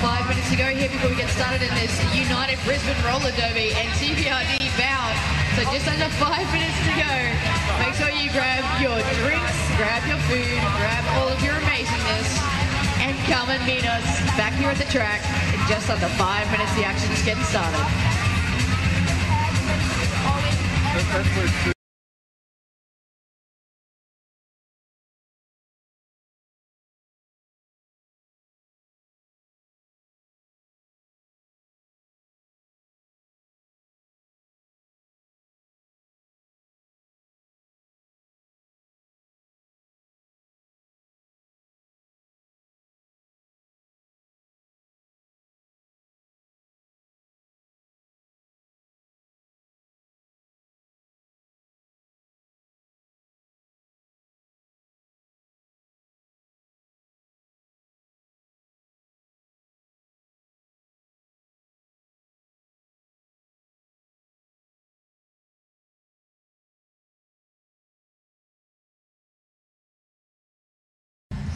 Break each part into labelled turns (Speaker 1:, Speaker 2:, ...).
Speaker 1: 5 minutes to go here before we get started in this United Brisbane Roller Derby and TVRD bout. So just under 5 minutes to go. Make sure you grab your drinks, grab your food, grab all of your amazingness, and come and meet us back here at the track in just under 5 minutes. The action is getting started.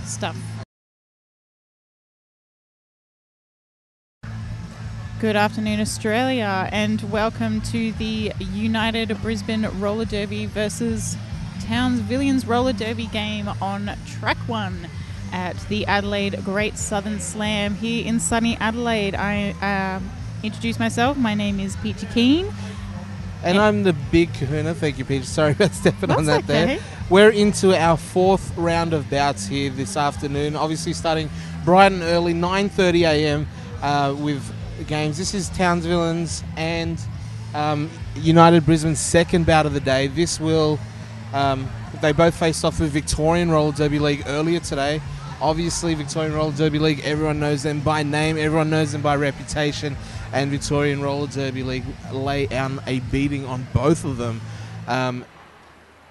Speaker 2: Stuff. Good afternoon, Australia, and welcome to the United Brisbane Roller Derby versus Townsvillians Roller Derby game on Track 1 at the Adelaide Great Southern Slam here in sunny Adelaide. I introduce myself. My name is Peachy Keane.
Speaker 3: And I'm the big kahuna. Thank you, Peter. Sorry about stepping on that
Speaker 2: okay.
Speaker 3: there. We're into our fourth round of bouts here this afternoon. Obviously starting bright and early, 9:30 a.m. With games. This is Townsvillians and United Brisbane's second bout of the day. This will... they both faced off with Victorian Roller Derby League earlier today. Obviously, Victorian Roller Derby League, everyone knows them by name, everyone knows them by reputation, and Victorian Roller Derby League lay down a beating on both of them.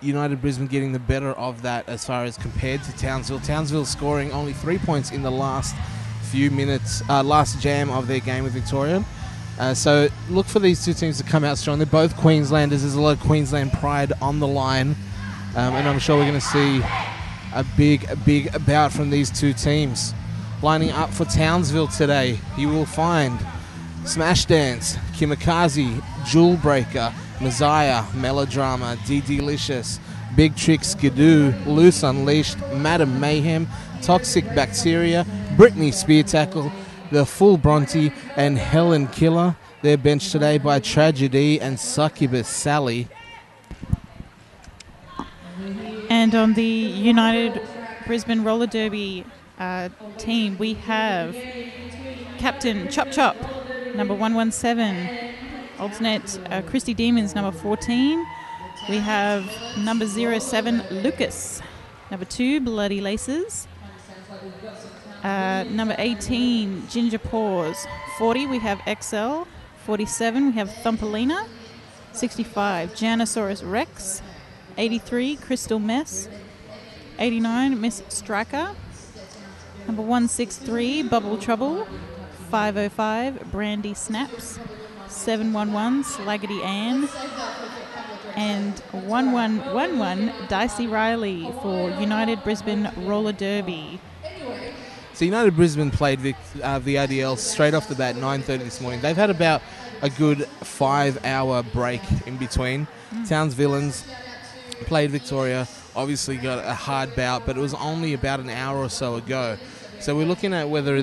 Speaker 3: United Brisbane getting the better of that as far as compared to Townsville. Townsville scoring only 3 points in the last few minutes, last jam of their game with Victorian. So look for these two teams to come out strong. They're both Queenslanders. There's a lot of Queensland pride on the line, and I'm sure we're going to see a big bout from these two teams. Lining up for Townsville today, you will find Smash Dance, Kimikaze, Jewel Breaker, Messiah, Melodrama, D-Delicious, Big Trick, Skidoo, Loose Unleashed, Madam Mayhem, Toxic Bacteria, Britney Spear Tackle, The Full Bronte, and Helen Killer. They're benched today by Tragedy and Succubus Sally.
Speaker 2: And on the United Brisbane Roller Derby team, we have Captain Chop Chop, number 117. Alternate Christy Demons, number 14. We have number 07, Lucas. Number 2, Bloody Laces. Number 18, Ginger Paws. 40, we have XL. 47, we have Thumpalina. 65, Janosaurus Rex. 83, Crystal Mess. 89, Miss Striker. Number 163, Bubble Trouble. 505, Brandy Snaps. 711, Slaggity Ann. And 1111, Dicey Riley for United Brisbane Roller Derby.
Speaker 3: So United Brisbane played the ADL straight off the bat, 9:30 this morning. They've had about a good 5-hour break in between. Townsvillians played Victoria, obviously got a hard bout, but it was only about an hour or so ago. So we're looking at whether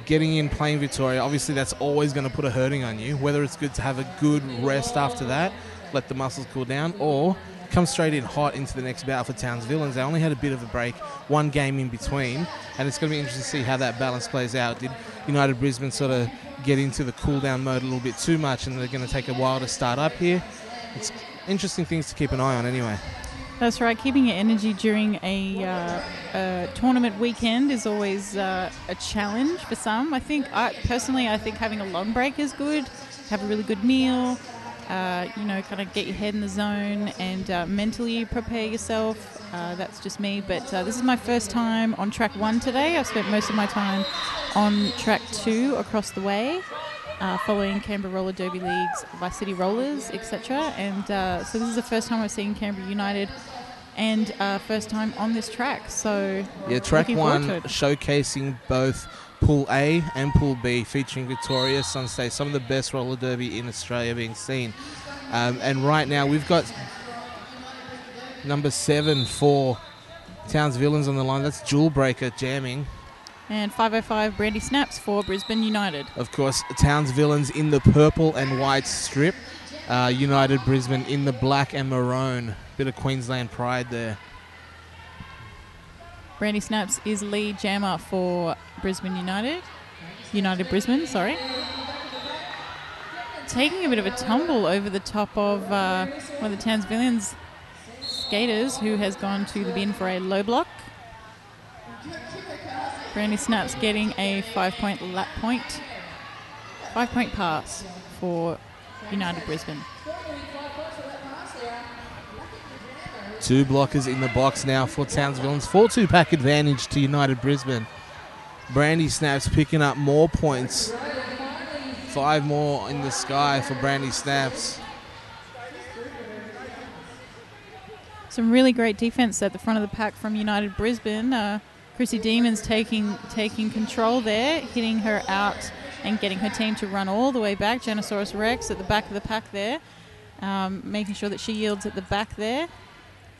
Speaker 3: getting in playing Victoria, obviously that's always going to put a hurting on you, whether it's good to have a good rest after that, let the muscles cool down, or come straight in hot into the next bout for Townsville. They only had a bit of a break, one game in between, and it's going to be interesting to see how that balance plays out. Did United Brisbane sort of get into the cool down mode a little bit too much, and they're going to take a while to start up here? It's interesting things to keep an eye on anyway.
Speaker 2: That's right. Keeping your energy during a tournament weekend is always a challenge for some. I think having a long break is good. Have a really good meal, kind of get your head in the zone and mentally prepare yourself. That's just me. But this is my first time on track 1 today. I've spent most of my time on track 2 across the way, following Canberra Roller Derby League's Vice City Rollers, etc. And so this is the first time I've seen Canberra United and first time on this track. So
Speaker 3: yeah, track 1 showcasing both Pool A and Pool B, featuring Victoria, Sunstate, some of the best roller derby in Australia being seen. And right now we've got number 7 for Towns Villains on the line. That's Jewel Breaker jamming.
Speaker 2: And 505 Brandy Snaps for Brisbane United.
Speaker 3: Of course, Towns Villains in the purple and white strip. United Brisbane in the black and maroon. Bit of Queensland pride there.
Speaker 2: Brandy Snaps is lead jammer for Brisbane United. United Brisbane, sorry. Taking a bit of a tumble over the top of one of the Towns Villains skaters who has gone to the bin for a low block. Brandy Snaps getting a 5-point lap point. 5-point pass for United Brisbane.
Speaker 3: 2 blockers in the box now for Towns Villains. 4-2 pack advantage to United Brisbane. Brandy Snaps picking up more points. 5 more in the sky for Brandy Snaps.
Speaker 2: Some really great defense at the front of the pack from United Brisbane. Chrissy Demons taking control there, hitting her out and getting her team to run all the way back. Genosaurus Rex at the back of the pack there, making sure that she yields at the back there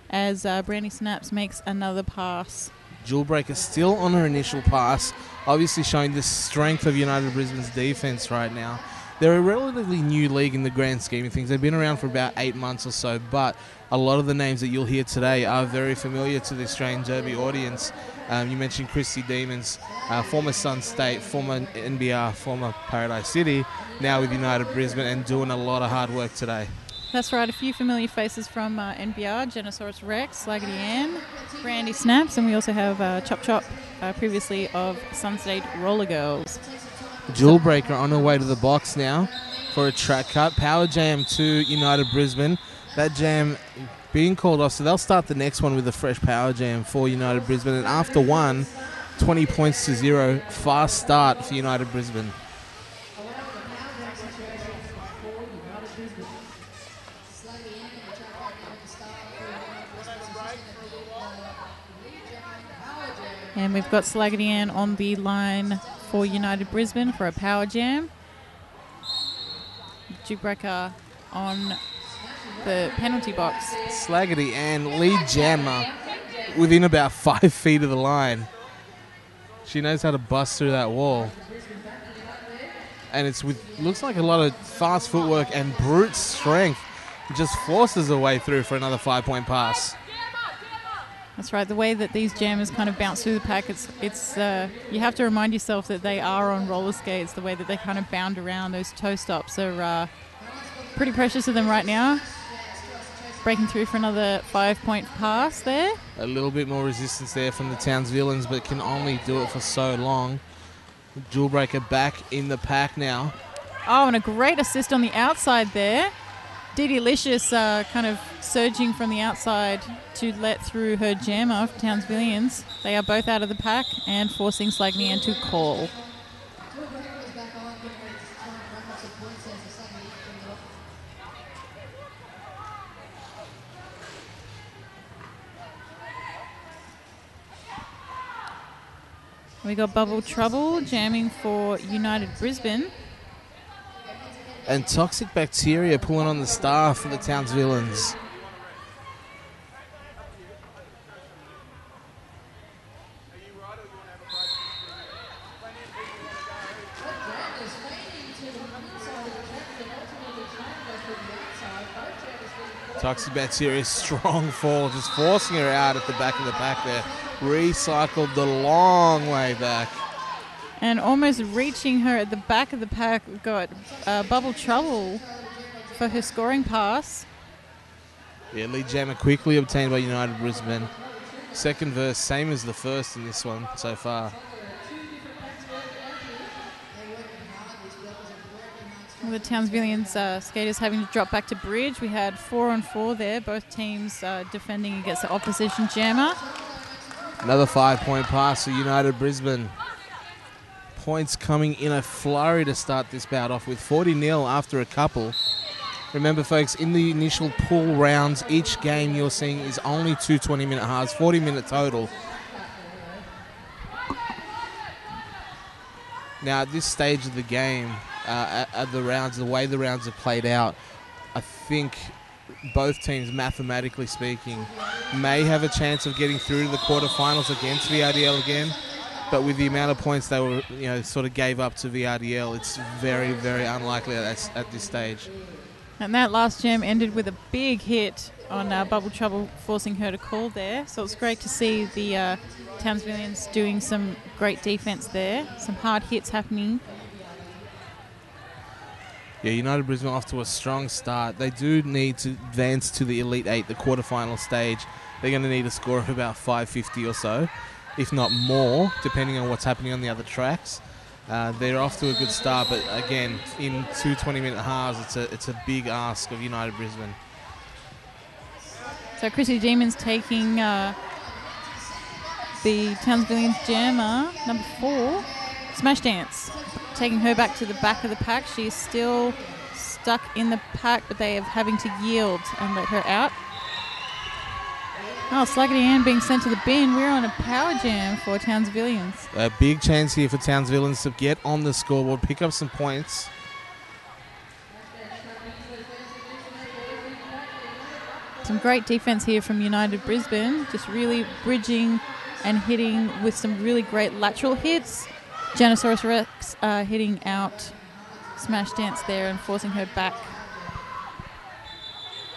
Speaker 2: as Brandy Snaps makes another pass.
Speaker 3: Jewel Breaker still on her initial pass, obviously showing the strength of United Brisbane's defense right now. They're a relatively new league in the grand scheme of things. They've been around for about 8 months or so, but a lot of the names that you'll hear today are very familiar to the Australian Derby audience. You mentioned Christy Demons, former Sun State, former NBR, former Paradise City, now with United Brisbane and doing a lot of hard work today.
Speaker 2: That's right, a few familiar faces from NBR, Genosaurus Rex, Slaggity Ann, Brandy Snaps, and we also have Chop Chop, previously of Sun State Roller Girls.
Speaker 3: Jewel Breaker on her way to the box now for a track cut. Power jam to United Brisbane. That jam being called off, so they'll start the next one with a fresh power jam for United Brisbane. And after one, 20 points to 0. Fast start for United Brisbane.
Speaker 2: And we've got Slaggity Ann on the line for United Brisbane for a power jam. Jukebreaker on the penalty box.
Speaker 3: Slaggity Ann, lead jammer, within about 5 feet of the line. She knows how to bust through that wall. And it's with, looks like a lot of fast footwork and brute strength. It just forces her way through for another 5-point pass.
Speaker 2: That's right. The way that these jammers kind of bounce through the pack, it's you have to remind yourself that they are on roller skates. The way that they kind of bound around, those toe stops are pretty precious to them right now. Breaking through for another 5-point pass there.
Speaker 3: A little bit more resistance there from the Towns Villains, but can only do it for so long. Jewel Breaker back in the pack now.
Speaker 2: Oh, and a great assist on the outside there. Dee Licious kind of surging from the outside to let through her jammer for Towns Villains. They are both out of the pack and forcing Slaggity Ann to call. We got Bubble Trouble jamming for United Brisbane.
Speaker 3: And Toxic Bacteria pulling on the star for the Towns Villains. Toxic Bacteria, strong fall, just forcing her out at the back of the pack there. Recycled the long way back.
Speaker 2: And almost reaching her at the back of the pack, we've got Bubble Trouble for her scoring pass.
Speaker 3: Yeah, lead jammer quickly obtained by United Brisbane. Second verse, same as the first in this one so far.
Speaker 2: The Towns Villains skaters having to drop back to bridge. We had 4-on-4 there, both teams defending against the opposition jammer.
Speaker 3: Another 5-point pass for United Brisbane. Points coming in a flurry to start this bout off with 40-0 after a couple. Remember, folks, in the initial pool rounds, each game you're seeing is only 2 20-minute halves, 40-minute total. Now, at this stage of the game, at the rounds, the way the rounds have played out, I think both teams, mathematically speaking, may have a chance of getting through to the quarterfinals against VRDL again. But with the amount of points they were, sort of gave up to VRDL, it's very, very unlikely at this stage.
Speaker 2: And that last gem ended with a big hit on Bubble Trouble, forcing her to call there. So it's great to see the Townsvillians doing some great defense there. Some hard hits happening.
Speaker 3: Yeah, United Brisbane off to a strong start. They do need to advance to the Elite 8, the quarterfinal stage. They're going to need a score of about 550 or so, if not more, depending on what's happening on the other tracks. They're off to a good start, but again, in 2 20-minute halves, it's a big ask of United Brisbane.
Speaker 2: So Chrissy Demons taking the Townsvillians jammer, number 4, Smash Dance. Taking her back to the back of the pack. She is still stuck in the pack, but they are having to yield and let her out. Oh, Sluggety Ann being sent to the bin. We're on a power jam for Townsvillians.
Speaker 3: A big chance here for Townsvillians to get on the scoreboard, pick up some points.
Speaker 2: Some great defense here from United Brisbane. Just really bridging and hitting with some really great lateral hits. Janosaurus Rex hitting out Smash Dance there and forcing her back.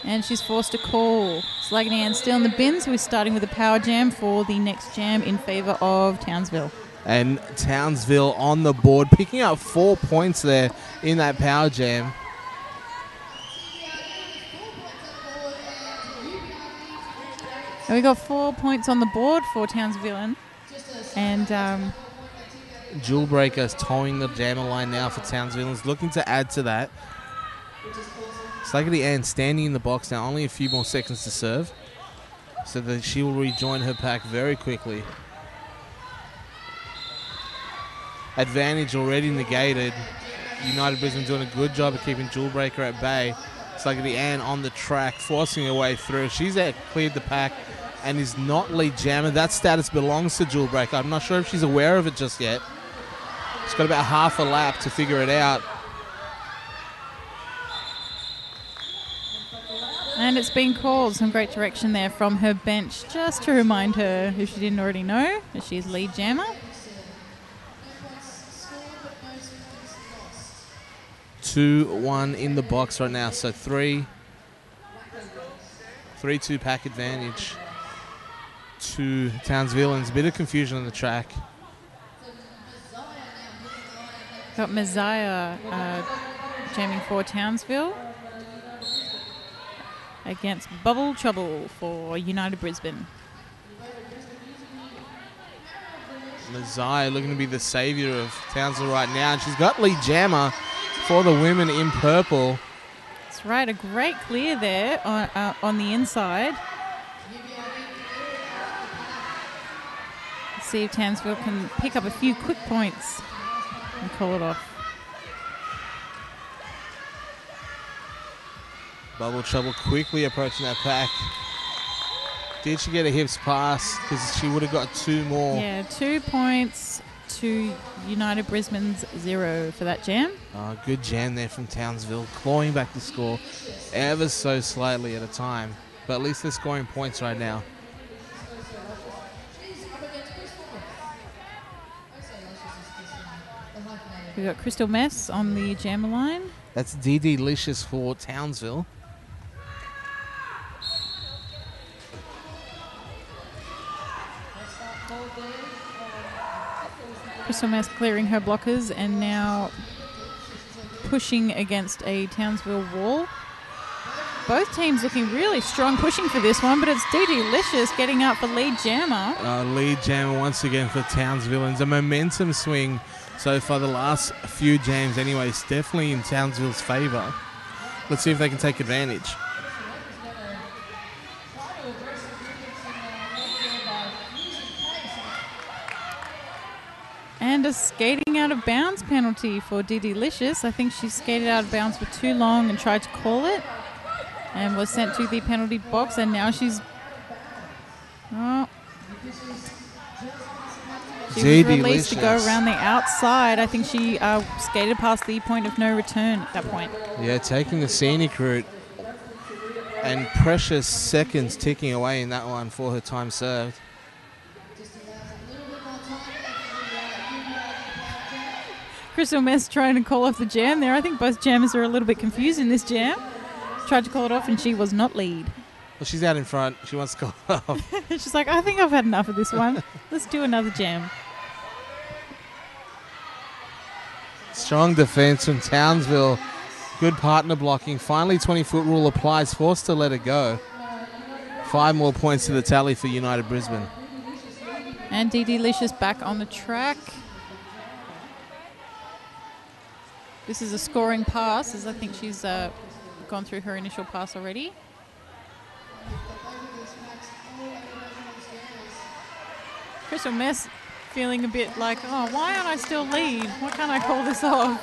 Speaker 2: And she's forced to call. Sluggety Ann still in the bin, so we're starting with a power jam for the next jam in favour of Townsville.
Speaker 3: And Townsville on the board, picking up 4 points there in that power jam.
Speaker 2: And we got 4 points on the board for Townsville. And
Speaker 3: Jewel Breaker's towing the jammer line now for Townsville, looking to add to that. Sluggety Ann standing in the box now, only a few more seconds to serve, so that she will rejoin her pack very quickly. Advantage already negated. United Brisbane doing a good job of keeping Jewel Breaker at bay. Sluggety Ann on the track, forcing her way through. She's cleared the pack and is not lead jammer. That status belongs to Jewel Breaker. I'm not sure if she's aware of it just yet. She's got about half a lap to figure it out.
Speaker 2: And it's been called. Some great direction there from her bench, just to remind her, if she didn't already know, that she's lead jammer.
Speaker 3: 2-1 in the box right now, so 3-2 pack advantage to Townsville, and a bit of confusion on the track.
Speaker 2: Got Messiah jamming for Townsville against Bubble Trouble for United Brisbane.
Speaker 3: Messiah looking to be the saviour of Townsville right now, and she's got lead jammer for the women in purple.
Speaker 2: That's right, a great clear there on the inside. Let's see if Townsville can pick up a few quick points and call it off.
Speaker 3: Bubble Trouble quickly approaching that pack. Did she get a hips pass? Because she would have got 2 more.
Speaker 2: Yeah, 2 points to United Brisbane's 0 for that jam.
Speaker 3: Good jam there from Townsville, clawing back the score ever so slightly at a time. But at least they're scoring points right now.
Speaker 2: We've got Crystal Mess on the jammer line.
Speaker 3: That's DD Licious for Townsville.
Speaker 2: Crystal Mess clearing her blockers and now pushing against a Townsville wall. Both teams looking really strong pushing for this one, but it's DD Licious getting up for lead jammer.
Speaker 3: Lead jammer once again for Townsville, and a momentum swing so far the last few jams anyway. It's definitely in Townsville's favour. Let's see if they can take advantage.
Speaker 2: And a skating out of bounds penalty for DD Licious. I think she skated out of bounds for too long and tried to call it and was sent to the penalty box, and now she's was released to go around the outside. I think she skated past the point of no return at that point.
Speaker 3: Yeah, taking the scenic route, and precious seconds ticking away in that one for her time served.
Speaker 2: Crystal Mess trying to call off the jam there. I think both jammers are a little bit confused in this jam. Tried to call it off and she was not lead.
Speaker 3: Well, she's out in front. She wants to call it off.
Speaker 2: She's like, I think I've had enough of this one. Let's do another jam.
Speaker 3: Strong defence from Townsville. Good partner blocking. Finally, 20-foot rule applies. Forced to let it go. 5 more points to the tally for United Brisbane.
Speaker 2: And DD Licious back on the track. This is a scoring pass, as I think she's gone through her initial pass already. Crystal Mess feeling a bit like, oh, why aren't I still lead? Why can't I call this off?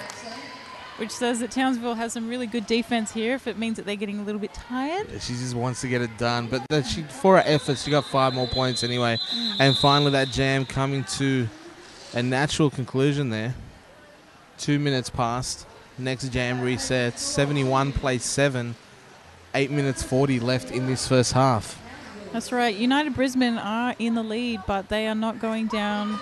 Speaker 2: Which says that Townsville has some really good defense here if it means that they're getting a little bit tired.
Speaker 3: Yeah, she just wants to get it done. But for her efforts, she got 5 more points anyway. And finally, that jam coming to a natural conclusion there. 2 minutes past. Next jam resets. 71 plays 7. 8 minutes 40 left in this first half.
Speaker 2: That's right. United Brisbane are in the lead, but they are not going down,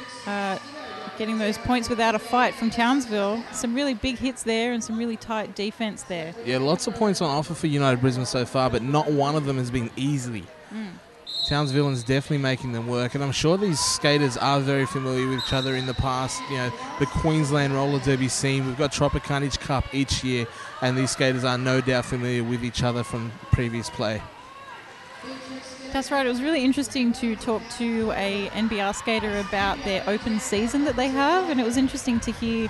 Speaker 2: getting those points without a fight from Townsville. Some really big hits there and some really tight defense there.
Speaker 3: Yeah, lots of points on offer for United Brisbane so far, but not one of them has been easy. Townsville is definitely making them work, and I'm sure these skaters are very familiar with each other in the past. You know, the Queensland Roller Derby scene, we've got Tropicana Cup each year, and these skaters are no doubt familiar with each other from previous play.
Speaker 2: That's right. It was really interesting to talk to a NBR skater about their open season that they have, and it was interesting to hear,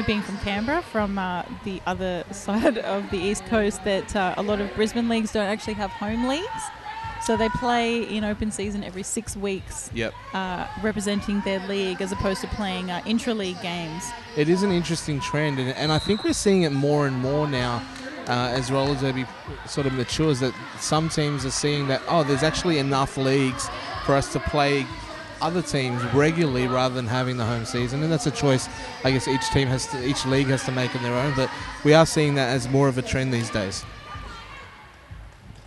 Speaker 2: being from Canberra, from the other side of the East Coast, that a lot of Brisbane leagues don't actually have home leagues. So they play in open season every 6 weeks, representing their league as opposed to playing intra-league games. It
Speaker 3: is an interesting trend, and I think we're seeing it more and more now as roller derby sort of matures, that some teams are seeing that, there's actually enough leagues for us to play other teams regularly rather than having the home season, and that's a choice I guess each league has to make on their own, but we are seeing that as more of a trend these days.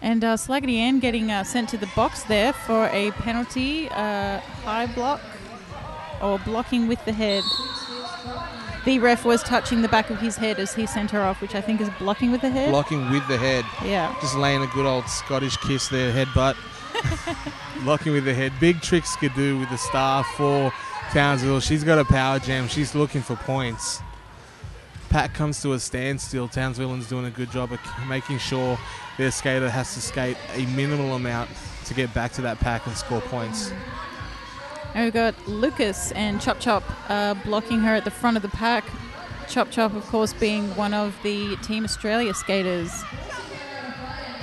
Speaker 2: And Slaggity Ann getting sent to the box there for a penalty, high block, or blocking with the head. The ref was touching the back of his head as he sent her off, which I think is blocking with the head.
Speaker 3: Blocking with the head.
Speaker 2: Yeah.
Speaker 3: Just laying a good old Scottish kiss there, headbutt. Blocking with the head. Big trick Skidoo with the star for Townsville. She's got a power jam. She's looking for points. Pack comes to a standstill. Townsville is doing a good job of making sure their skater has to skate a minimal amount to get back to that pack and score points.
Speaker 2: And we've got Lucas and Chop Chop blocking her at the front of the pack. Chop Chop, of course, being one of the Team Australia skaters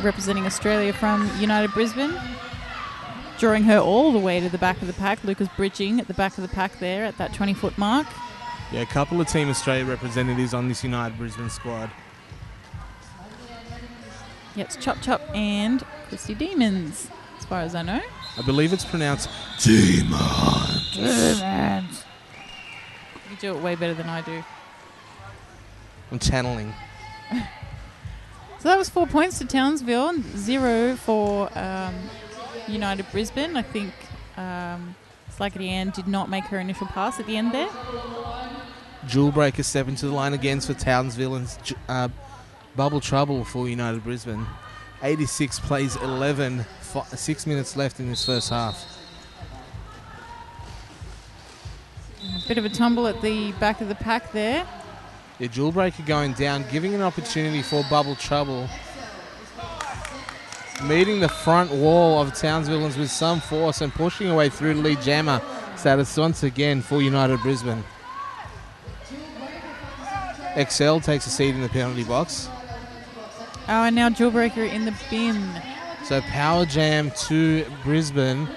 Speaker 2: representing Australia from United Brisbane. Drawing her all the way to the back of the pack. Lucas bridging at the back of the pack there at that 20-foot mark.
Speaker 3: Yeah, a couple of Team Australia representatives on this United Brisbane squad.
Speaker 2: Yeah, it's Chop Chop and Christy Demons, as far as I know.
Speaker 3: I believe it's pronounced Demons.
Speaker 2: Demons. You do it way better than I do.
Speaker 3: I'm channeling.
Speaker 2: So that was 4 points to Townsville, 0 for United Brisbane. I think Slackety Ann did not make her initial pass at the end there.
Speaker 3: Jewel Breaker stepping to the line again for Townsville, and Bubble Trouble for United Brisbane. 86 plays 11, 6 minutes left in this first half.
Speaker 2: A bit of a tumble at the back of the pack there.
Speaker 3: Yeah, Jewel Breaker going down, giving an opportunity for Bubble Trouble. Meeting the front wall of Townsvilleans with some force and pushing away through to lead jammer status once again for United Brisbane. XL takes a seat in the penalty box.
Speaker 2: Oh, and now Jawbreaker in the bin.
Speaker 3: So power jam to Brisbane.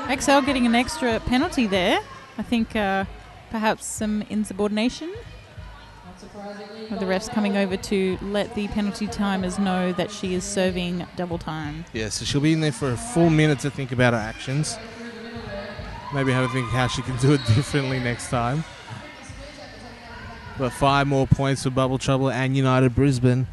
Speaker 2: XL getting an extra penalty there. I think perhaps some insubordination. With the refs coming over to let the penalty timers know that she is serving double time.
Speaker 3: Yeah, so she'll be in there for a full minute to think about her actions. Maybe have a think how she can do it differently next time. But 5 more points for Bubble Trouble and United Brisbane.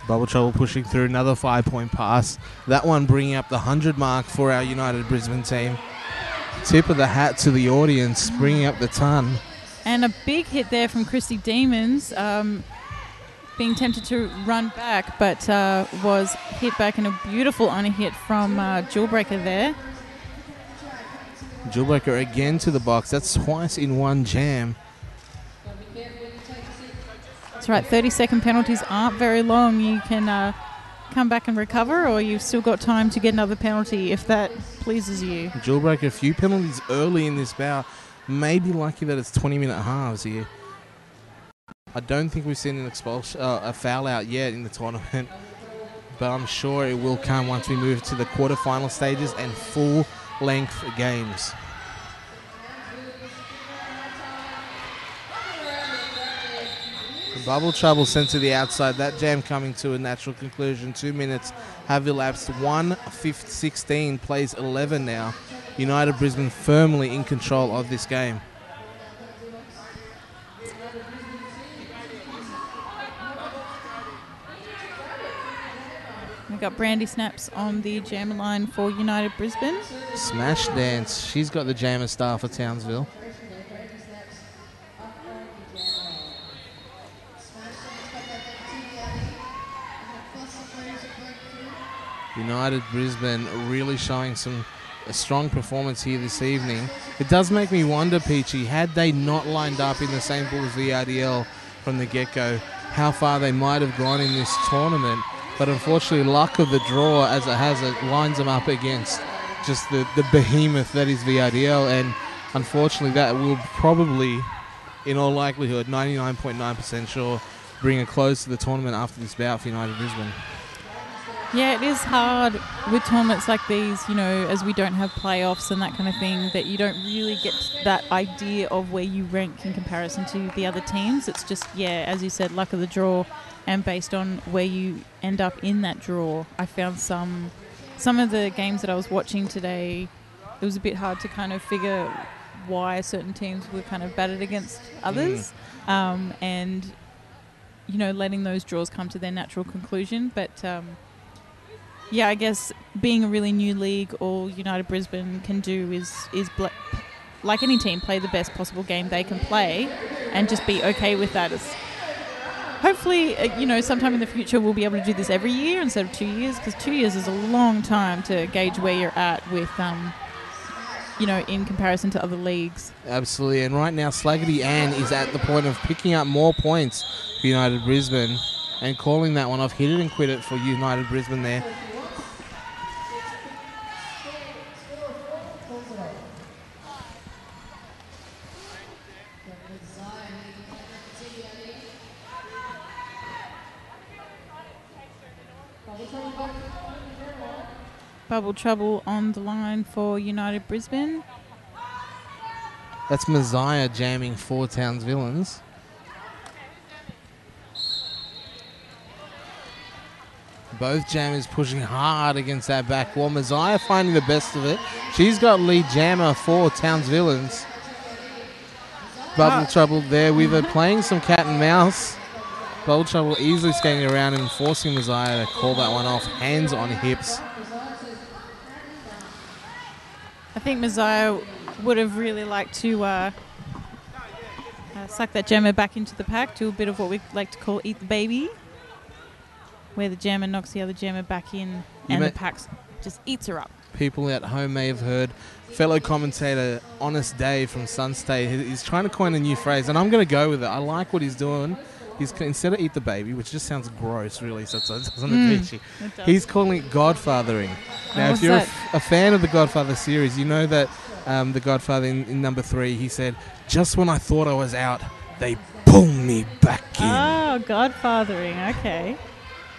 Speaker 3: Bubble Trouble pushing through another 5-point pass. That one bringing up the 100 mark for our United Brisbane team. Tip of the hat to the audience, bringing up the ton.
Speaker 2: And a big hit there from Christy Demons, being tempted to run back, but was hit back in a beautiful honor hit from Jawbreaker there.
Speaker 3: Jawbreaker again to the box. That's twice in one jam.
Speaker 2: That's right, 30-second penalties aren't very long. You can come back and recover, or you've still got time to get another penalty if that pleases you.
Speaker 3: Jawbreaker, a few penalties early in this bout. Maybe lucky that it's 20-minute halves here. I don't think we've seen an expulsion, a foul out yet in the tournament, but I'm sure it will come once we move to the quarterfinal stages and full-length games. Bubble Trouble sent to the outside. That jam coming to a natural conclusion. 2 minutes have elapsed. 1:16 plays 11 now. United Brisbane firmly in control of this game.
Speaker 2: We've got Brandy Snaps on the jammer line for United Brisbane.
Speaker 3: Smash Dance. She's got the jammer star for Townsville. United Brisbane really showing a strong performance here this evening. It does make me wonder, Peachy, had they not lined up in the same pool as VRDL from the get-go, how far they might have gone in this tournament. But unfortunately, luck of the draw, as it has, it lines them up against just the behemoth that is VRDL. And unfortunately, that will probably, in all likelihood, 99.9% sure, bring a close to the tournament after this bout for United Brisbane.
Speaker 2: Yeah, it is hard with tournaments like these, you know, as we don't have playoffs and that kind of thing, that you don't really get that idea of where you rank in comparison to the other teams. It's just, yeah, as you said, luck of the draw, and based on where you end up in that draw. I found some of the games that I was watching today, it was a bit hard to kind of figure why certain teams were kind of battered against others, and, you know, letting those draws come to their natural conclusion. But yeah, I guess being a really new league, all United Brisbane can do is like any team, play the best possible game they can play and just be okay with that. Hopefully, you know, sometime in the future we'll be able to do this every year instead of 2 years, because 2 years is a long time to gauge where you're at with, you know, in comparison to other leagues. Absolutely,
Speaker 3: and right now Slaggerty Ann is at the point of picking up more points for United Brisbane and calling that one off. Hit it and quit it for United Brisbane there.
Speaker 2: Bubble Trouble on the line for United Brisbane.
Speaker 3: That's Messiah jamming for Towns Villains. Both jammers pushing hard against that back wall. Messiah finding the best of it. She's got lead jammer for Towns Villains. Bubble Trouble there with her playing some cat and mouse. Bubble Trouble easily skating around and forcing Messiah to call that one off. Hands on hips.
Speaker 2: I think Messiah would have really liked to suck that jammer back into the pack, do a bit of what we like to call eat the baby, where the jammer knocks the other jammer back in and the pack just eats her up. People
Speaker 3: at home may have heard fellow commentator Honest Dave from Sun State. He's trying to coin a new phrase, and I'm going to go with it. I like what he's doing. Instead of eat the baby, which just sounds gross, really, so it doesn't appeal. He's calling it Godfathering. Now, if you're a fan of the Godfather series, you know that the Godfather in number 3, he said, "Just when I thought I was out, they pulled me back in."
Speaker 2: Oh, Godfathering, okay.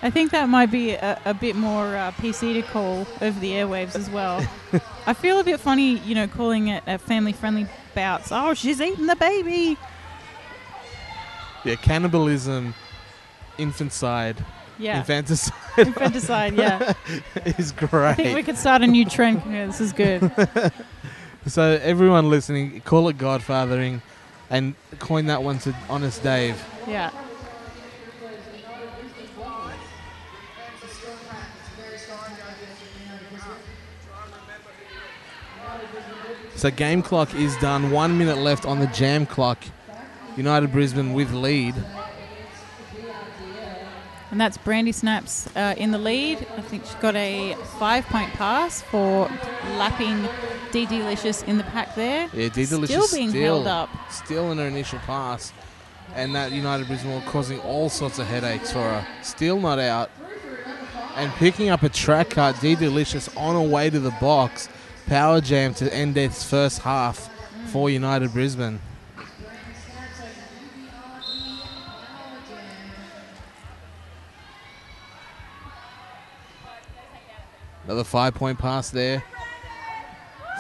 Speaker 2: I think that might be a bit more PC to call over the airwaves as well. I feel a bit funny, you know, calling it a family-friendly bouts. Oh, she's eating the baby.
Speaker 3: Yeah, cannibalism infanticide.
Speaker 2: Yeah.
Speaker 3: Infanticide.
Speaker 2: Infanticide, yeah.
Speaker 3: is great.
Speaker 2: I think we could start a new trend. Yeah, this is good.
Speaker 3: So everyone listening, call it godfathering and coin that one to Honest Dave.
Speaker 2: Yeah.
Speaker 3: So game clock is done. 1 minute left on the jam clock. United Brisbane with lead.
Speaker 2: And that's Brandy Snaps in the lead. I think she's got a 5-point pass for lapping D Delicious in the pack there.
Speaker 3: Yeah, D Delicious
Speaker 2: still being held up.
Speaker 3: Still in her initial pass. And that United Brisbane were causing all sorts of headaches for her. Still not out. And picking up a track cut, D Delicious on her way to the box. Power jam to end its first half for United Brisbane. Another 5-point pass there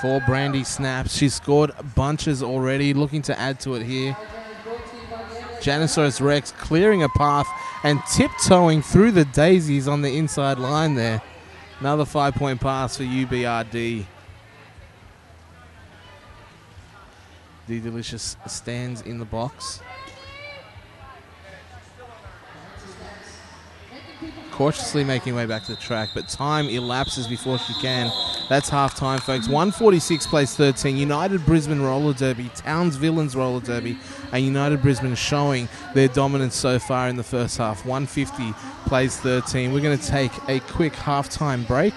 Speaker 3: for Brandy Snaps. She's scored bunches already, looking to add to it here. Janisaurus Rex clearing a path and tiptoeing through the daisies on the inside line there. Another 5-point pass for UBRD. D Delicious stands in the box. Cautiously making her way back to the track, but time elapses before she can. That's half time, folks. 1:46 plays 13. United Brisbane Roller Derby, Towns Villains Roller Derby, and United Brisbane showing their dominance so far in the first half. 150 plays 13. We're going to take a quick halftime break,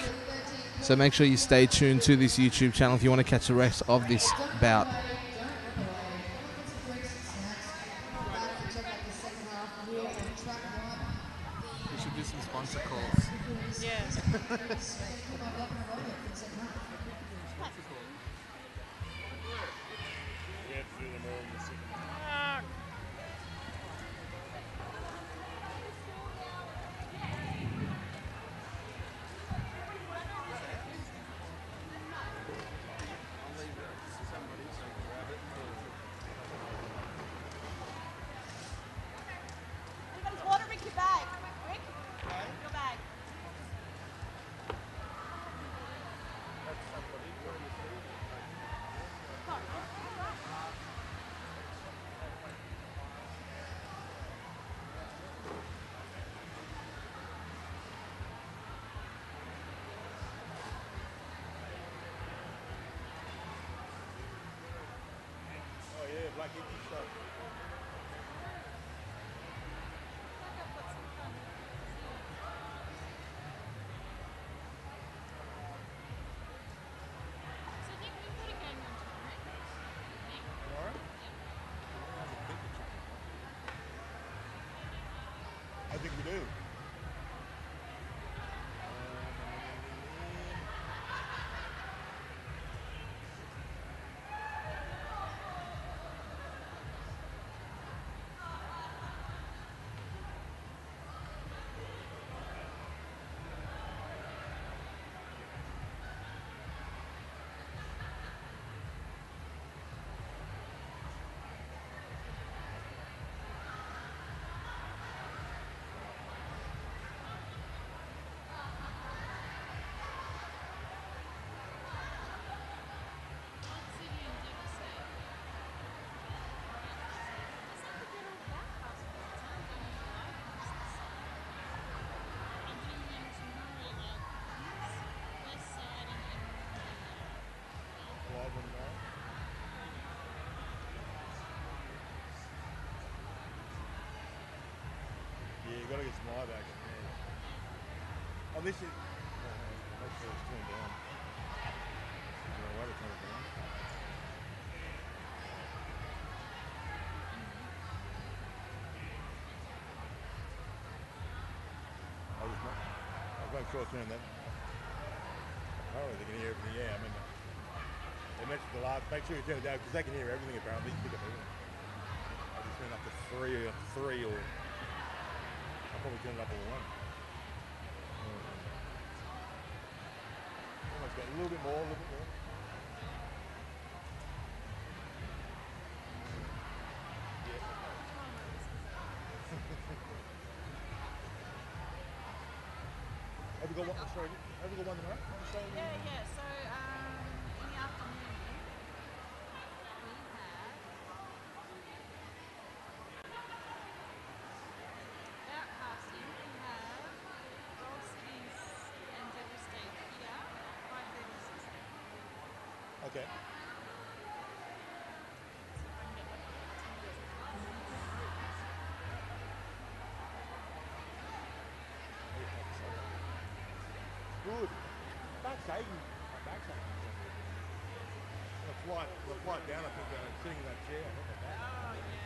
Speaker 3: so make sure you stay tuned to this YouTube channel if you want to catch the rest of this bout.
Speaker 4: I think we do. Yeah, you got to get some eye back. Yeah. Oh, this is. Make sure it's turned down. Is there a way to turn it down? I'll make sure I turn that. Oh, they can hear everything. Yeah, I mean, they mentioned the last. Make sure you turn it down because they can hear everything apparently. You can pick up everything. I'll just turn it up to three or. I'll probably turn it up all one. Almost got a little bit more, Yeah. Have we got one? Sorry, have we got one tomorrow?
Speaker 2: Yeah. So in the afternoon, we have outcasting. We have Gold Cities and Devil State here, 5:36.
Speaker 4: Okay. Good. Back's aching. My back's aching. The flight down, I think, sitting in that chair. I think my back.
Speaker 2: Oh, yeah.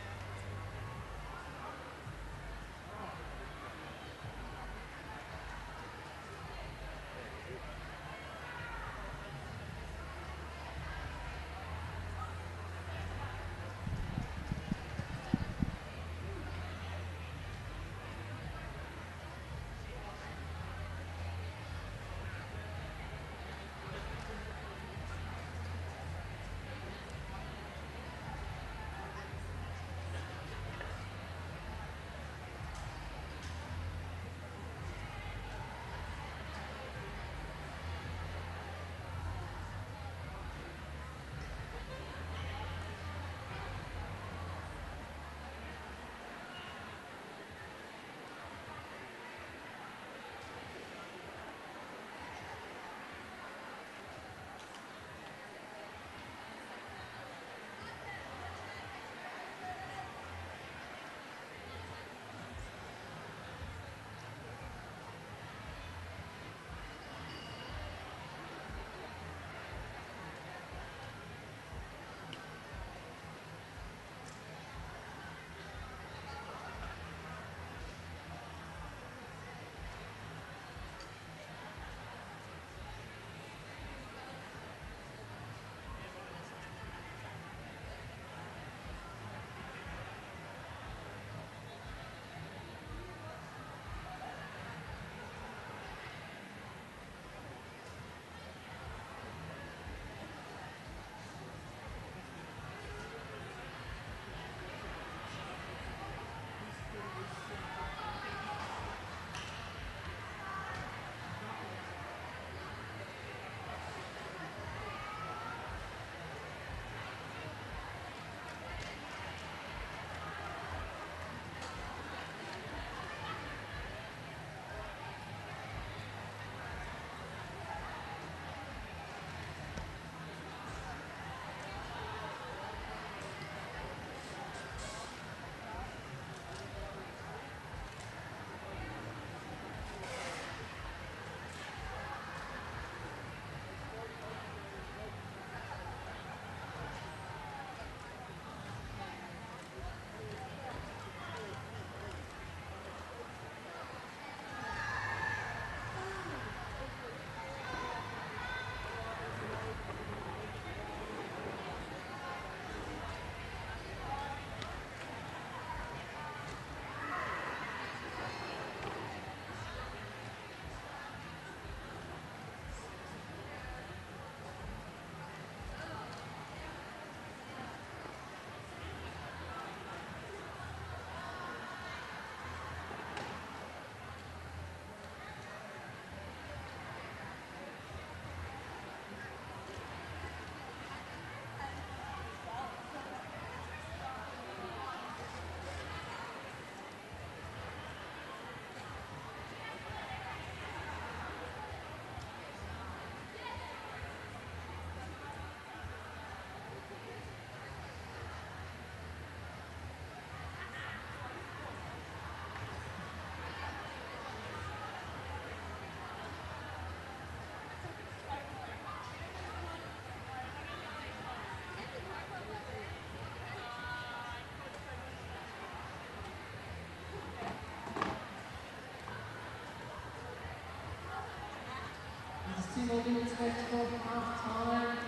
Speaker 5: There's 2 more minutes left for half time.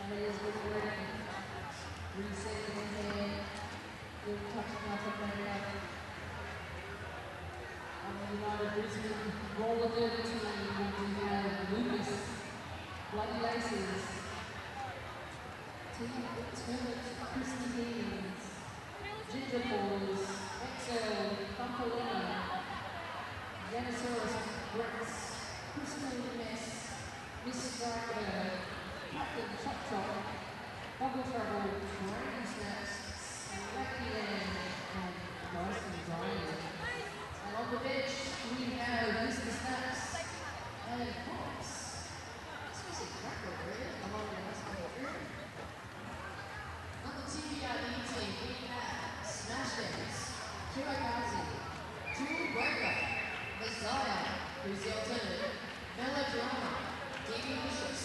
Speaker 5: Players with ready. 3 seconds ahead. Good touch pass up there. On the United Brisbane roller derby team, we have Lucas, Bloody Laces, Team Turlet, Christy Deans, Ginger Boys, XL, Bumpalina, Yanosaurus, Rex, On the TVRD team, we have Smash Dance, Kiragazi, Jewel Breaker, Messiah, who's the alternative, Melodrama, Delicious,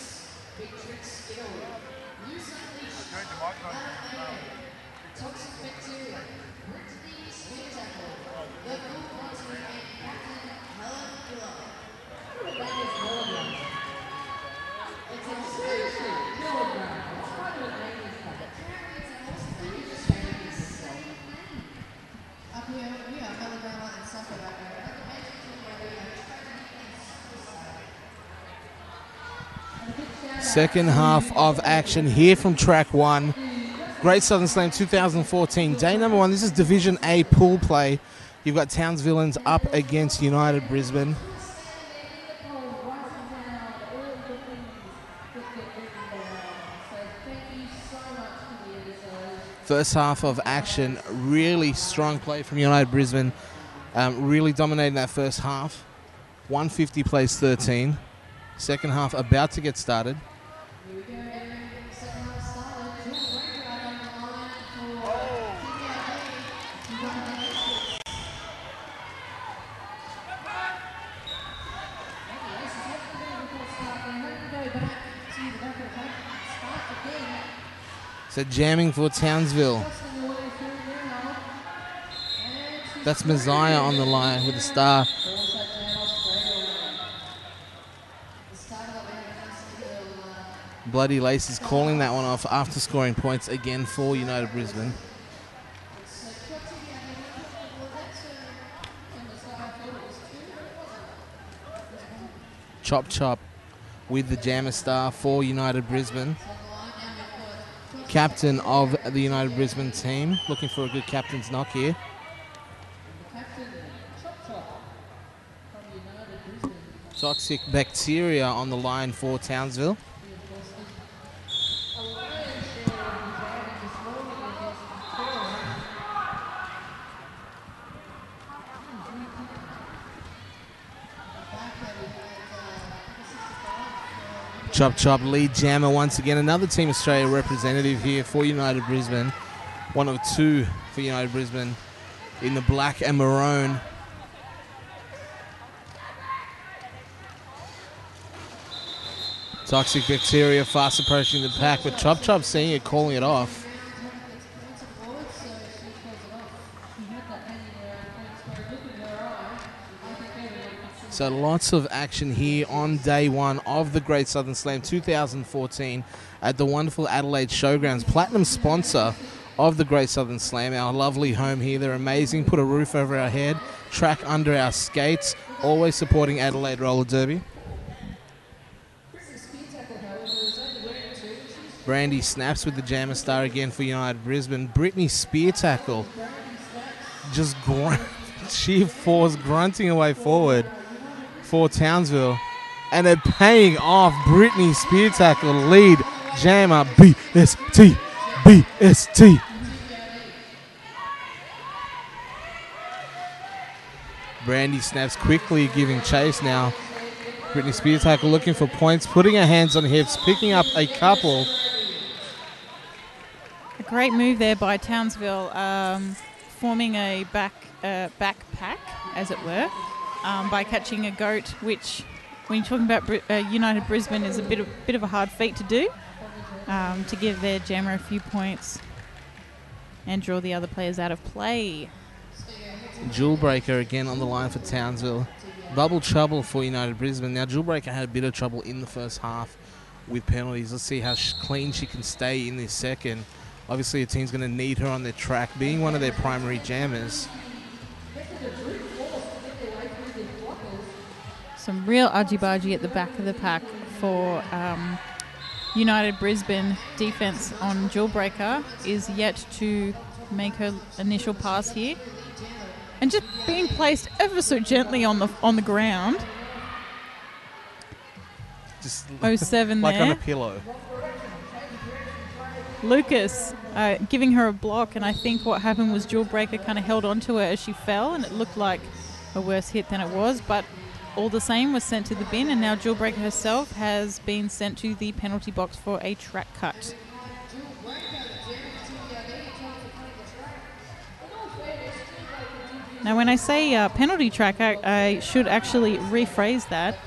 Speaker 5: Big Trick Skill, Loose Unleashed, Toxic Bacteria, Brittany Spear Tackle, The Bull Bronson, and Captain Helen Killer. It's a seriously kilogram. What kind of a name is that? Up here, we are Melodrama and Suffer that way.
Speaker 3: Second half of action here from track 1. Great Southern Slam 2014. Day number 1. This is Division A pool play. You've got Townsvillans up against United Brisbane. First half of action, really strong play from United Brisbane. Really dominating that first half. 150 plays 13. Second half about to get started.
Speaker 5: Here we go, Aaron. Second half started. Jewel Breaker out on the line for TVRD.
Speaker 3: So jamming for Townsville. That's Messiah on the line with the star. Bloody Laces calling that one off after scoring points again for United Brisbane. Chop Chop with the jammer star for United Brisbane. Captain of the United Brisbane team. Looking for a good captain's knock here. Toxic Bacteria on the line for Townsville. Chop Chop lead jammer once again. Another Team Australia representative here for United Brisbane. One of two for United Brisbane in the black and maroon. Toxic Bacteria fast approaching the pack, but Chop Chop seeing it, calling it off. So lots of action here on day 1 of the Great Southern Slam 2014 at the wonderful Adelaide Showgrounds. Platinum sponsor of the Great Southern Slam, our lovely home here. They're amazing. Put a roof over our head, track under our skates, always supporting Adelaide Roller Derby. Brandy snaps with the jammer star again for United Brisbane. Brittany Spear Tackle just sheer force grunting away forward for Townsville, and they're paying off. Brittany Spear Tackle lead jammer BST. Brandy snaps quickly, giving chase now. Brittany Spear Tackle looking for points, putting her hands on hips, picking up a couple.
Speaker 2: A great move there by Townsville, forming a backpack, as it were, by catching a goat, which, when you're talking about United Brisbane, is a bit of a hard feat to do, to give their jammer a few points and draw the other players out of play.
Speaker 3: Jewel Breaker again on the line for Townsville. Double trouble for United Brisbane. Now, Jewel Breaker had a bit of trouble in the first half with penalties. Let's see how clean she can stay in this second. Obviously, a team's going to need her on their track, being one of their primary jammers.
Speaker 2: Some real argy-bargy at the back of the pack for United Brisbane. Defense on Jewel Breaker is yet to make her initial pass here, and just being placed ever so gently on the ground.
Speaker 3: just
Speaker 2: 07
Speaker 3: like on
Speaker 2: there.
Speaker 3: a pillow.
Speaker 2: Lucas giving her a block, and I think what happened was Jawbreaker kind of held onto her as she fell, and it looked like a worse hit than it was, but all the same was sent to the bin, and now Jawbreaker herself has been sent to the penalty box for a track cut. Now when I say penalty track, I should actually rephrase that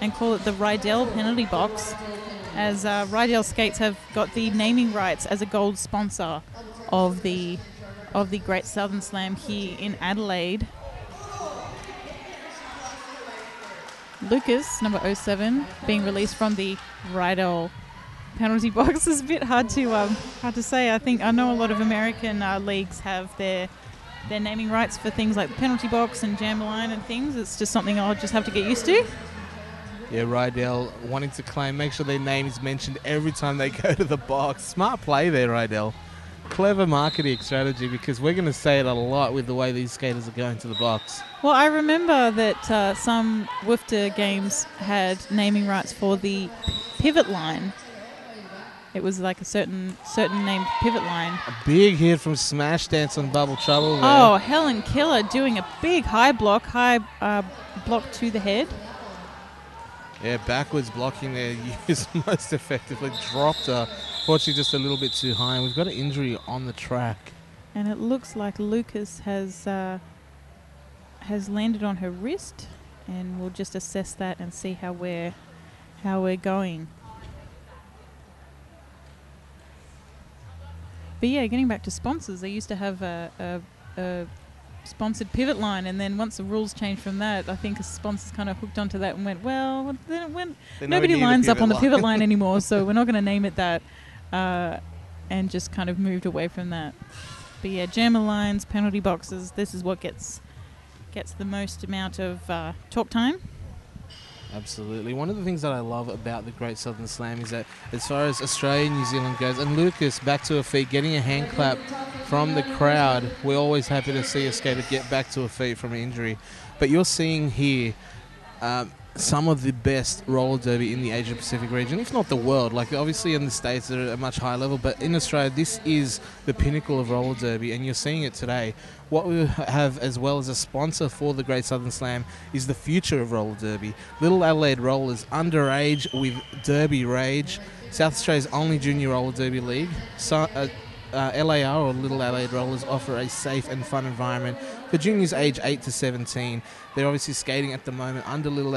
Speaker 2: and call it the Rydell penalty box, as Rydell Skates have got the naming rights as a gold sponsor of the Great Southern Slam here in Adelaide. Lucas, number 07, being released from the Rydell penalty box is a bit hard to say. I know a lot of American leagues have their naming rights for things like the penalty box and Jammerline and things. It's just something I'll just have to get used to.
Speaker 3: Yeah, Rydell wanting to claim, make sure their name is mentioned every time they go to the box. Smart play there, Rydell. Clever marketing strategy, because we're going to say it a lot with the way these skaters are going to the box.
Speaker 2: Well, I remember that some WFTA games had naming rights for the pivot line. It was like a certain named pivot line.
Speaker 3: A big hit from Smash Dance on Bubble Trouble there.
Speaker 2: Oh, Helen Killer doing a big high block to the head.
Speaker 3: Yeah, backwards blocking there, used most effectively. Dropped her. Fortunately, just a little bit too high. And we've got an injury on the track.
Speaker 2: And it looks like Lucas has landed on her wrist, and we'll just assess that and see how we're going. But yeah, getting back to sponsors, they used to have a sponsored pivot line, and then once the rules changed from that, I think sponsors kind of hooked onto that and went, well, then it went, nobody lines up on the pivot line anymore, so we're not going to name it that, and just kind of moved away from that. But yeah, jammer lines, penalty boxes, this is what gets the most amount of talk time.
Speaker 3: Absolutely. One of the things that I love about the Great Southern Slam is that as far as Australia and New Zealand goes, and Lucas back to her feet, getting a hand clap from the crowd, we're always happy to see a skater get back to her feet from an injury. But you're seeing here some of the best roller derby in the Asia Pacific region, if not the world. Like obviously in the States they're at a much higher level, but in Australia this is the pinnacle of roller derby, and you're seeing it today. What we have as well as a sponsor for the Great Southern Slam is the future of roller derby. Little Adelaide Rollers, underage with derby rage. South Australia's only junior roller derby league. LAR, or Little Adelaide Rollers, offer a safe and fun environment for juniors age 8 to 17. They're obviously skating at the moment under Little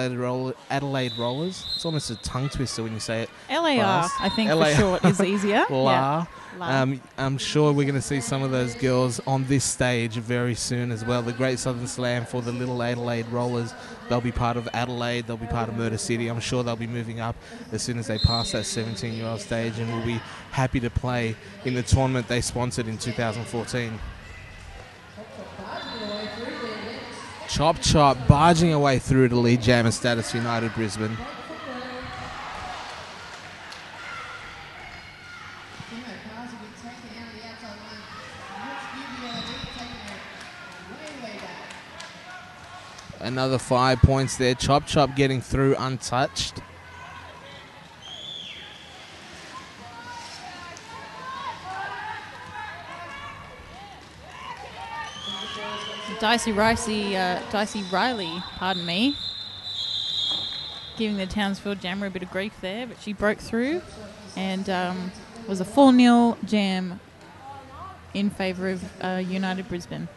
Speaker 3: Adelaide Rollers. It's almost a tongue twister when you say it.
Speaker 2: LAR,
Speaker 3: fast.
Speaker 2: I think
Speaker 3: LAR.
Speaker 2: for short is easier.
Speaker 3: LAR.
Speaker 2: Yeah.
Speaker 3: I'm sure we're going to see some of those girls on this stage very soon as well. The Great Southern Slam for the Little Adelaide Rollers. They'll be part of Adelaide. They'll be part of Murder City. I'm sure they'll be moving up as soon as they pass that 17-year-old stage, and will be happy to play in the tournament they sponsored in 2014. Chop Chop barging away through to lead jammer status United Brisbane. Another 5 points there. Chop Chop getting through untouched.
Speaker 2: Dicey Riley, pardon me, giving the Townsville Jammer a bit of grief there, but she broke through and was a 4-0 jam in favour of United Brisbane.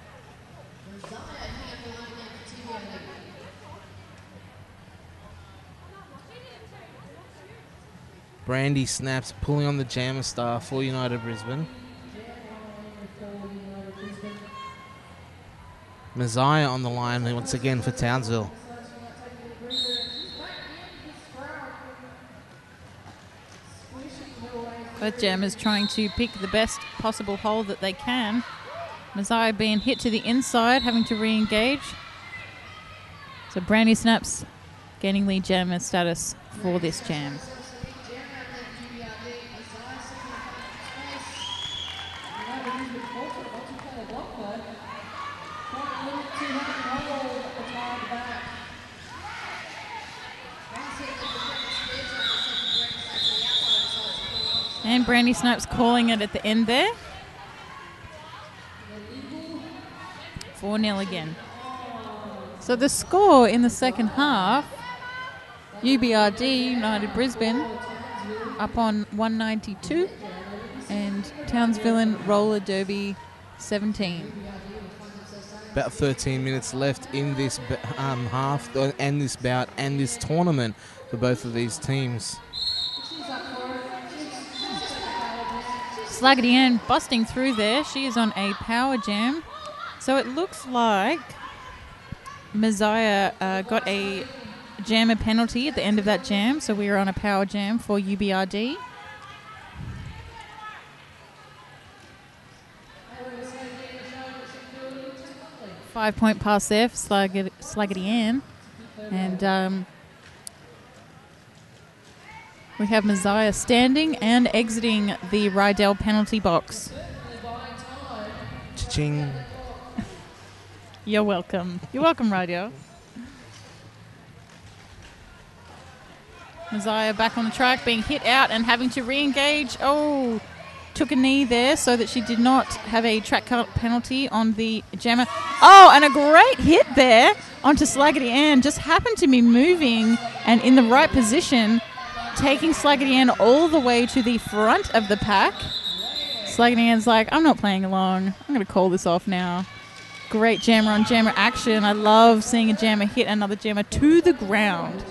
Speaker 3: Brandy snaps, pulling on the jammer star for United Brisbane. Messiah on the line once again for Townsville.
Speaker 2: Both jammers trying to pick the best possible hole that they can. Messiah being hit to the inside, having to re-engage. So Brandy snaps, gaining lead jammer status for this jam. And Brandy Snipes calling it at the end there. 4-0 again. So the score in the second half, UBRD, United Brisbane, up on 192, and Townsville and Roller Derby 17.
Speaker 3: About 13 minutes left in this half and this bout and this tournament for both of these teams.
Speaker 2: Slaggity Ann busting through there. She is on a power jam. So it looks like Messiah got a jammer penalty at the end of that jam. So we are on a power jam for UBRD. Five-point pass there for Slaggity Ann. And we have Messiah standing and exiting the Rydell penalty box.
Speaker 3: Cha-ching.
Speaker 2: You're welcome. You're welcome, Rydell. Messiah back on the track, being hit out and having to re-engage. Oh, took a knee there so that she did not have a track cut penalty on the jammer. Oh, and a great hit there onto Slaggity Ann. Just happened to be moving and in the right position, taking Slaggity Ann all the way to the front of the pack. Slaggity Ann's like, I'm not playing along. I'm going to call this off now. Great jammer on jammer action. I love seeing a jammer hit another jammer to the ground.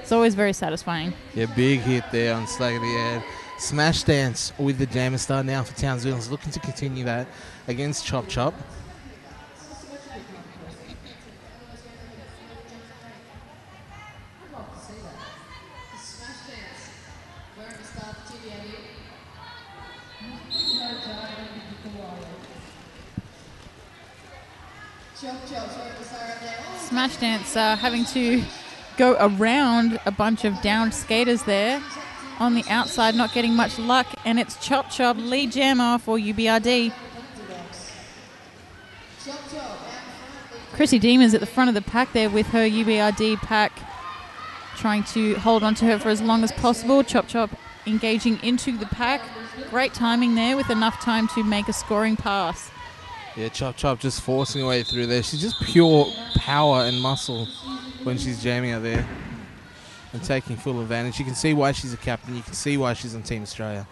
Speaker 2: It's always very satisfying.
Speaker 3: Yeah, big hit there on Slaggity Ann. Smash dance with the jammer star now for Townsville. Is looking to continue that against Chop Chop.
Speaker 2: Smash dance having to go around a bunch of downed skaters there on the outside, not getting much luck, and it's Chop Chop lead jammer for UBRD. Chrissy Deemer's at the front of the pack there with her UBRD pack, trying to hold on to her for as long as possible. Chop Chop engaging into the pack. Great timing there with enough time to make a scoring pass.
Speaker 3: Yeah, Chop Chop just forcing her way through there. She's just pure power and muscle when she's jamming out there and taking full advantage. You can see why she's a captain. You can see why she's on Team Australia.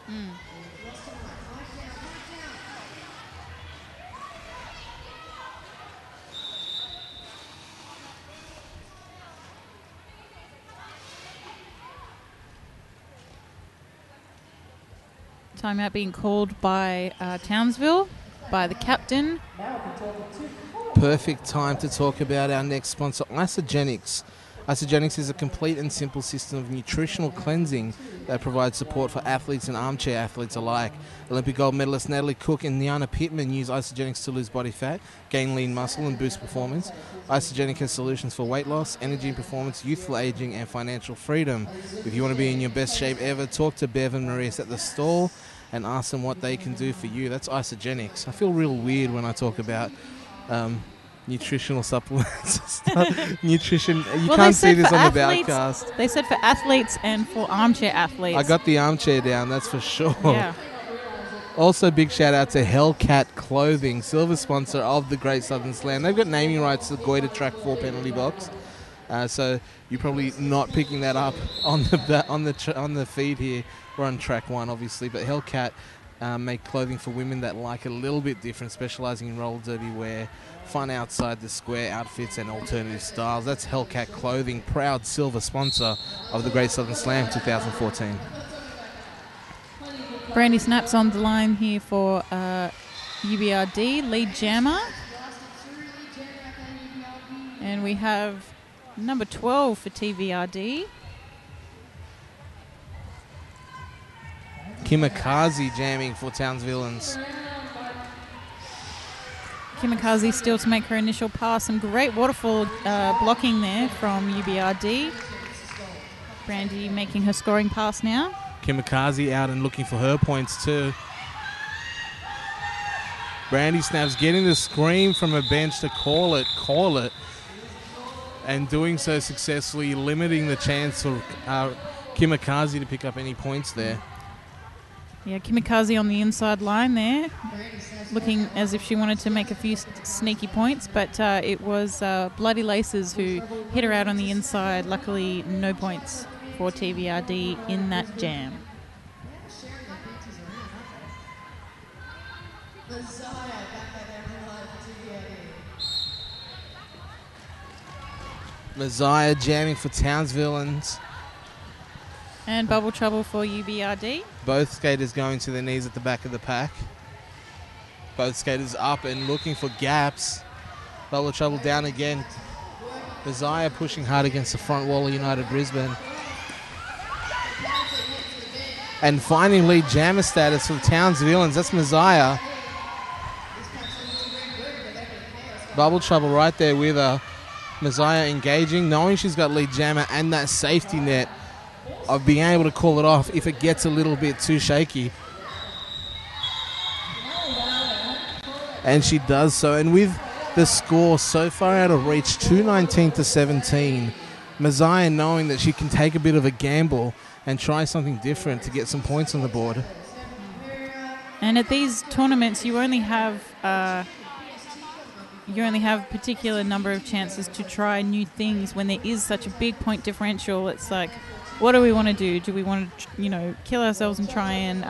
Speaker 2: Timeout being called by Townsville, by the captain.
Speaker 3: Perfect time to talk about our next sponsor, Isogenics. Isogenics is a complete and simple system of nutritional cleansing that provides support for athletes and armchair athletes alike. Olympic gold medalist Natalie Cook and Niana Pittman use Isogenics to lose body fat, gain lean muscle and boost performance. Isogenic has solutions for weight loss, energy and performance, youthful aging and financial freedom. If you want to be in your best shape ever, talk to Bev and Maurice at the stall and ask them what they can do for you. That's Isogenics. I feel real weird when I talk about nutritional supplements. Nutrition. You can't see this on the Boutcast.
Speaker 2: They said for athletes and for armchair athletes.
Speaker 3: I got the armchair down, that's for sure.
Speaker 2: Yeah.
Speaker 3: Also, big shout out to Hellcat Clothing, silver sponsor of the Great Southern Slam. They've got naming rights to the Goiter Track 4 penalty box. So you're probably not picking that up on the feed here. We're on track 1, obviously, but Hellcat make clothing for women that like a little bit different, specialising in roller derby wear, fun outside the square outfits and alternative styles. That's Hellcat Clothing, proud silver sponsor of the Great Southern Slam 2014.
Speaker 2: Brandy Snaps on the line here for UBRD, lead jammer. And we have number 12 for TVRD.
Speaker 3: Kimikaze jamming for Townsvilleans.
Speaker 2: Kimikaze still to make her initial pass. Some great waterfall blocking there from UBRD. Brandy making her scoring pass now.
Speaker 3: Kimikaze out and looking for her points too. Brandy Snaps getting the scream from a bench to call it. And doing so successfully, limiting the chance for Kimikaze to pick up any points there.
Speaker 2: Yeah, Kimikaze on the inside line there, looking as if she wanted to make a few sneaky points, but it was Bloody Laces who hit her out on the inside. Luckily, no points for TVRD in that jam.
Speaker 3: Messiah jamming for Townsville
Speaker 2: And Bubble Trouble for UBRD.
Speaker 3: both skaters going to their knees at the back of the pack. Both skaters up and looking for gaps. Bubble Trouble down again. Messiah pushing hard against the front wall of United Brisbane. And finding lead jammer status for the Townsvillans. That's Messiah. Bubble Trouble right there with her. Messiah engaging, knowing she's got lead jammer and that safety net of being able to call it off if it gets a little bit too shaky. And she does so. And with the score so far out of reach, 219-17, Messiah knowing that she can take a bit of a gamble and try something different to get some points on the board.
Speaker 2: And at these tournaments, you only have a particular number of chances to try new things. When there is such a big point differential, it's like, what do we want to do? Do we want to, kill ourselves and try and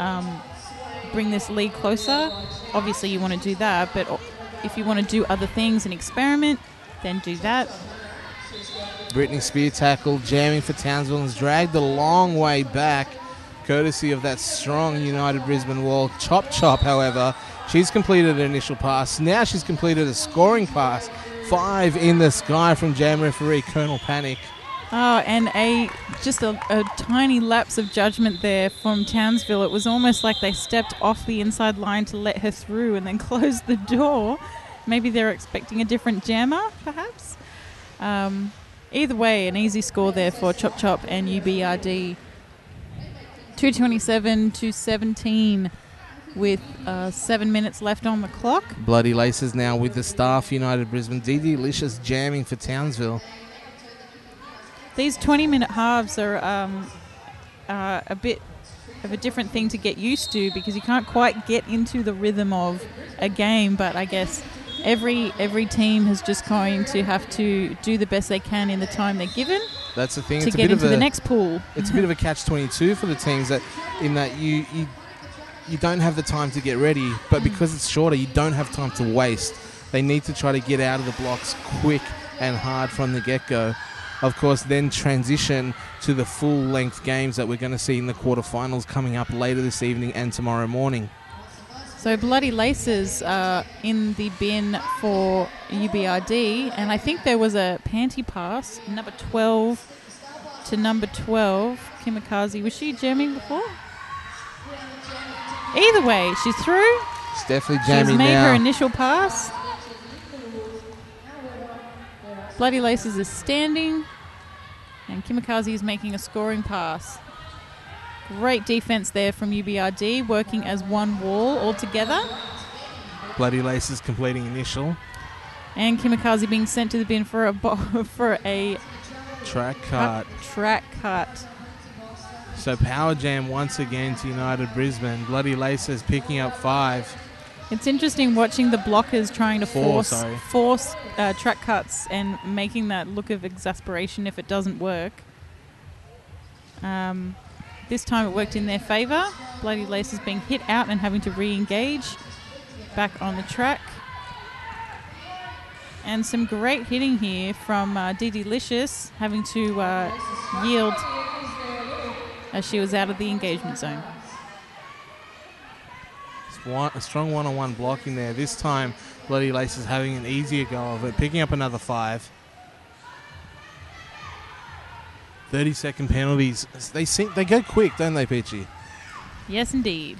Speaker 2: bring this lead closer? Obviously, you want to do that, but if you want to do other things and experiment, then do that.
Speaker 3: Brittany Spear tackle, jamming for Townsville, and is dragged a long way back, courtesy of that strong United Brisbane wall. Chop, however, she's completed an initial pass. Now she's completed a scoring pass. 5 in the sky from jam referee Colonel Panic.
Speaker 2: Oh, and just a tiny lapse of judgment there from Townsville. It was almost like they stepped off the inside line to let her through and then closed the door. Maybe they're expecting a different jammer, perhaps. Either way, an easy score there for Chop and UBRD. 227-17 with 7 minutes left on the clock.
Speaker 3: Bloody Laces now with the staff, United Brisbane. DD Licious jamming for Townsville.
Speaker 2: These 20-minute halves are a bit of a different thing to get used to because you can't quite get into the rhythm of a game, but I guess every team is just going to have to do the best they can in the time they're given.
Speaker 3: That's the thing.
Speaker 2: To
Speaker 3: it's
Speaker 2: get
Speaker 3: a bit
Speaker 2: into
Speaker 3: of
Speaker 2: the next pool.
Speaker 3: It's a bit of a catch-22 for the teams that you don't have the time to get ready, but because it's shorter, you don't have time to waste. They need to try to get out of the blocks quick and hard from the get-go. Of course, then transition to the full-length games that we're going to see in the quarterfinals coming up later this evening and tomorrow morning.
Speaker 2: So Bloody Laces in the bin for UBRD, and I think there was a panty pass, number 12 to number 12, Kimikaze. Was she jamming before? Either way, she's through.
Speaker 3: She's definitely jamming now.
Speaker 2: She's made her initial pass. Bloody Laces is standing, and Kimikaze is making a scoring pass. Great defense there from UBRD, working as one wall all together.
Speaker 3: Bloody Laces completing initial.
Speaker 2: And Kimikaze being sent to the bin for a
Speaker 3: track cut.
Speaker 2: Track cut.
Speaker 3: So power jam once again to United Brisbane. Bloody Laces picking up 5.
Speaker 2: It's interesting watching the blockers trying to force track cuts and making that look of exasperation if it doesn't work. This time it worked in their favour. Bloody Laces being hit out and having to re-engage back on the track. And some great hitting here from DD Licious, having to yield as she was out of the engagement zone.
Speaker 3: A strong one-on-one blocking there. This time, Bloody Laces having an easier go of it, picking up another 5. 30-second penalties. They go quick, don't they, Peachy?
Speaker 2: Yes, indeed.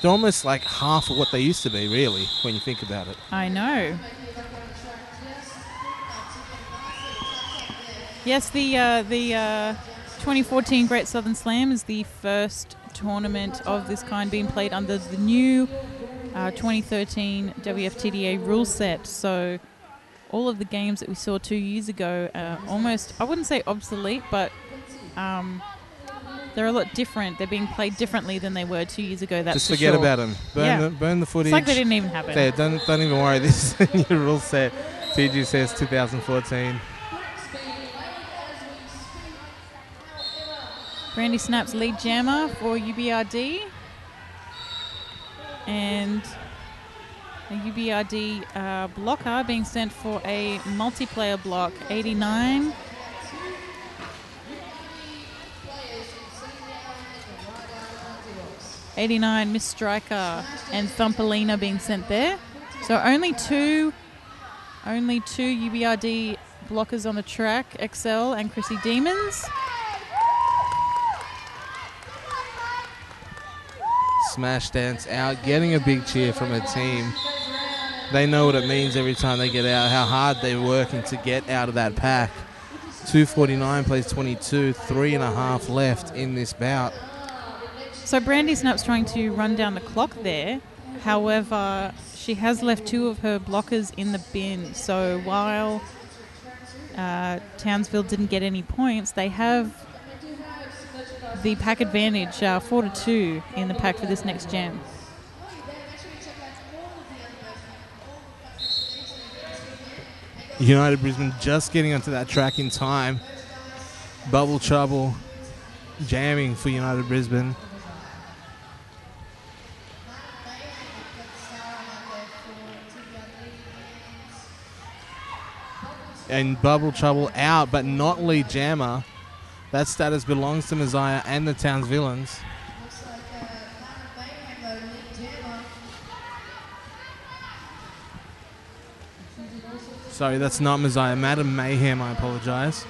Speaker 3: They're almost like half of what they used to be, really, when you think about it.
Speaker 2: I know. Yes, the 2014 Great Southern Slam is the first tournament of this kind being played under the new 2013 WFTDA rule set. So all of the games that we saw 2 years ago are almost, I wouldn't say obsolete, but they're a lot different. They're being played differently than they were 2 years ago. That's
Speaker 3: Just
Speaker 2: for
Speaker 3: forget
Speaker 2: sure.
Speaker 3: about them. Burn the footage.
Speaker 2: It's like they didn't even happen.
Speaker 3: There, don't even worry. This is a new rule set. TGSS 2014.
Speaker 2: Brandy Snap's lead jammer for UBRD. And a UBRD blocker being sent for a multiplayer block, 89. 89, Miss Striker and Thumpalina being sent there. So only two UBRD blockers on the track, Excel and Chrissy Demons.
Speaker 3: Smash Dance out, getting a big cheer from a team. They know what it means every time they get out, how hard they're working to get out of that pack. 2:49 plays 22, 3.5 left in this bout.
Speaker 2: So Brandy Snap's trying to run down the clock there. However, she has left two of her blockers in the bin. So while Townsville didn't get any points, they have the pack advantage, 4-2 in the pack for this next jam.
Speaker 3: United Brisbane just getting onto that track in time. Bubble Trouble jamming for United Brisbane. And Bubble Trouble out, but not lead jammer. That status belongs to Messiah and the Townsvillans. Sorry, that's not Messiah. Madam Mayhem, I apologise.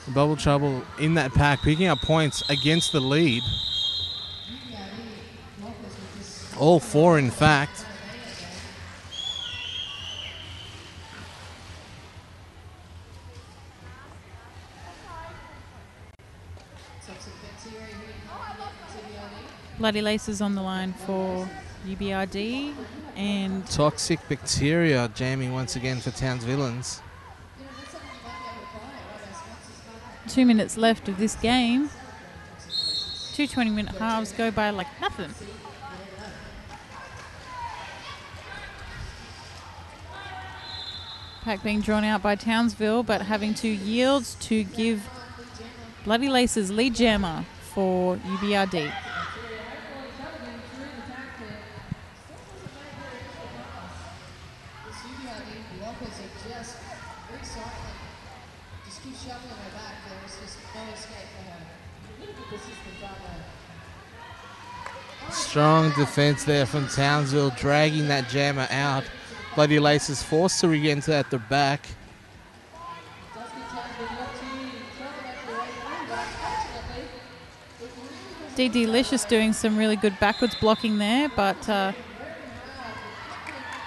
Speaker 3: Bubble Trouble in that pack, picking up points against the lead. All four, in fact.
Speaker 2: Bloody Laces on the line for UBRD. And
Speaker 3: Toxic Bacteria jamming once again for Townsvillans.
Speaker 2: 2 minutes left of this game. 2 20-minute halves go by like nothing. Pack being drawn out by Townsville, but having to yield to give Bloody Laces lead jammer for UBRD.
Speaker 3: Strong defence there from Townsville, dragging that jammer out. Bloody Laces forced to re-enter at the back.
Speaker 2: D Delicious doing some really good backwards blocking there, but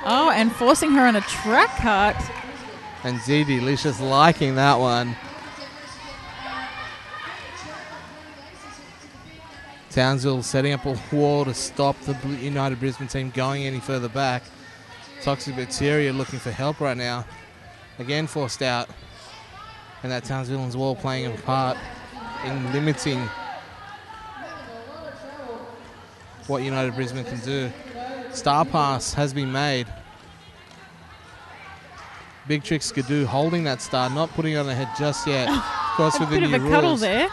Speaker 2: and forcing her on a track cut.
Speaker 3: And D Delicious liking that one. Townsville setting up a wall to stop the United Brisbane team going any further back. Toxic Bacteria looking for help right now. Again forced out. And that Townsville's wall playing a part in limiting what United Brisbane can do. Star pass has been made. Big Trick Skidoo holding that star, not putting it on the head just yet. Of course, with the new rules.
Speaker 2: A bit of a cuddle there.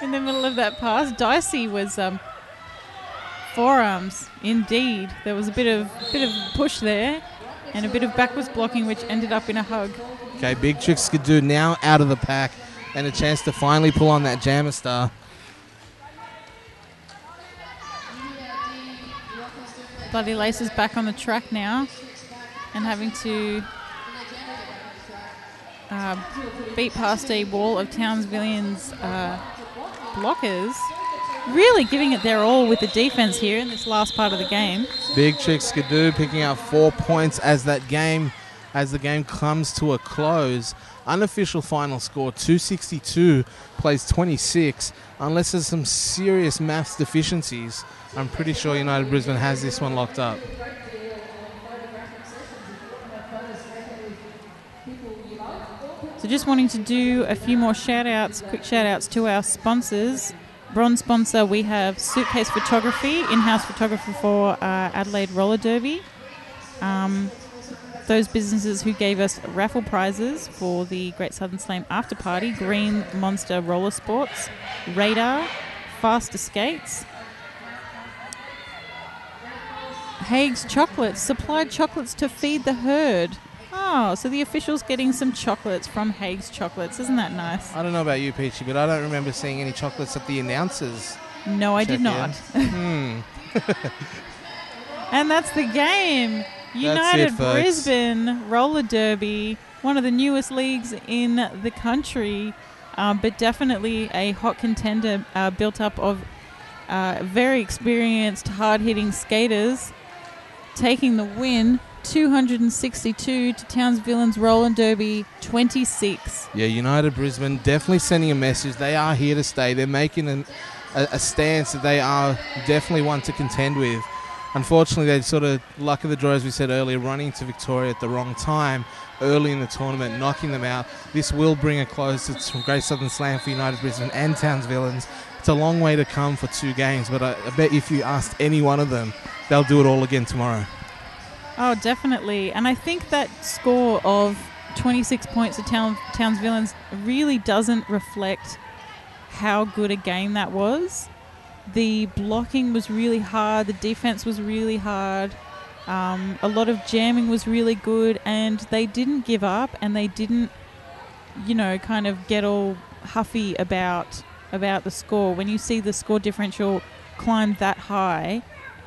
Speaker 2: In the middle of that pass, Dicey was forearms. Indeed, there was a bit of push there, and a bit of backwards blocking, which ended up in a hug.
Speaker 3: Okay, Big Trick Skidoo now out of the pack, and a chance to finally pull on that jammer star.
Speaker 2: Bloody Laces back on the track now, and having to beat past a wall of Townsvillians blockers, really giving it their all with the defense here in this last part of the game.
Speaker 3: Big Trick Skidoo picking up 4 points as the game comes to a close. Unofficial final score 262 plays 26. Unless there's some serious maths deficiencies, I'm pretty sure United Brisbane has this one locked up.
Speaker 2: So just wanting to do a few more quick shout outs to our sponsors. Bronze sponsor, we have Suitcase Photography, in-house photographer for Adelaide Roller Derby. Those businesses who gave us raffle prizes for the Great Southern Slam after party: Green Monster Roller Sports, Radar, Faster Skates. Haig's Chocolates supplied chocolates to feed the herd. Oh, so the officials getting some chocolates from Haig's Chocolates. Isn't that nice?
Speaker 3: I don't know about you, Peachy, but I don't remember seeing any chocolates at the announcers.
Speaker 2: No, I did not.
Speaker 3: And
Speaker 2: that's the game. United Brisbane Roller Derby, one of the newest leagues in the country, but definitely a hot contender built up of very experienced, hard-hitting skaters, taking the win 262 to Townsville's Roller Derby 26.
Speaker 3: Yeah, United Brisbane definitely sending a message. They are here to stay. They're making a stance that they are definitely one to contend with. Unfortunately, they sort of, luck of the draw, as we said earlier, running to Victoria at the wrong time early in the tournament, knocking them out. This will bring a close to Great Southern Slam for United Brisbane and Townsville's. It's a long way to come for 2 games, but I bet if you asked any one of them, they'll do it all again tomorrow.
Speaker 2: Oh, definitely. And I think that score of 26 points to Townsville's really doesn't reflect how good a game that was. The blocking was really hard. The defense was really hard. A lot of jamming was really good, and they didn't give up, and they didn't, kind of get all huffy about the score. When you see the score differential climb that high,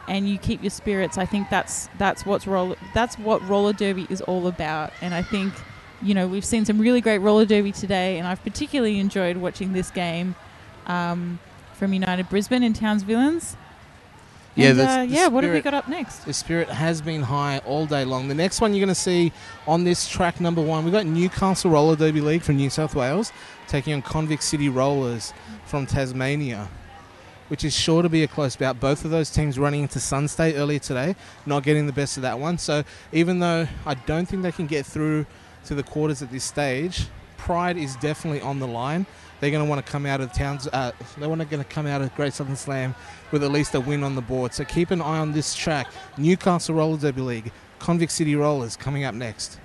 Speaker 2: and you keep your spirits, I think that's what roller derby is all about. And I think, we've seen some really great roller derby today, and I've particularly enjoyed watching this game from United Brisbane and Townsville's.
Speaker 3: Yeah,
Speaker 2: what have we got up next?
Speaker 3: The spirit has been high all day long. The next one you're going to see on this track number 1, we've got Newcastle Roller Derby League from New South Wales taking on Convict City Rollers from Tasmania, which is sure to be a close bout. Both of those teams running into Sun State earlier today, not getting the best of that one. So even though I don't think they can get through to the quarters at this stage, pride is definitely on the line. They're going to want to come out of come out of Great Southern Slam with at least a win on the board. So keep an eye on this track. Newcastle Roller Derby League, Convict City Rollers coming up next.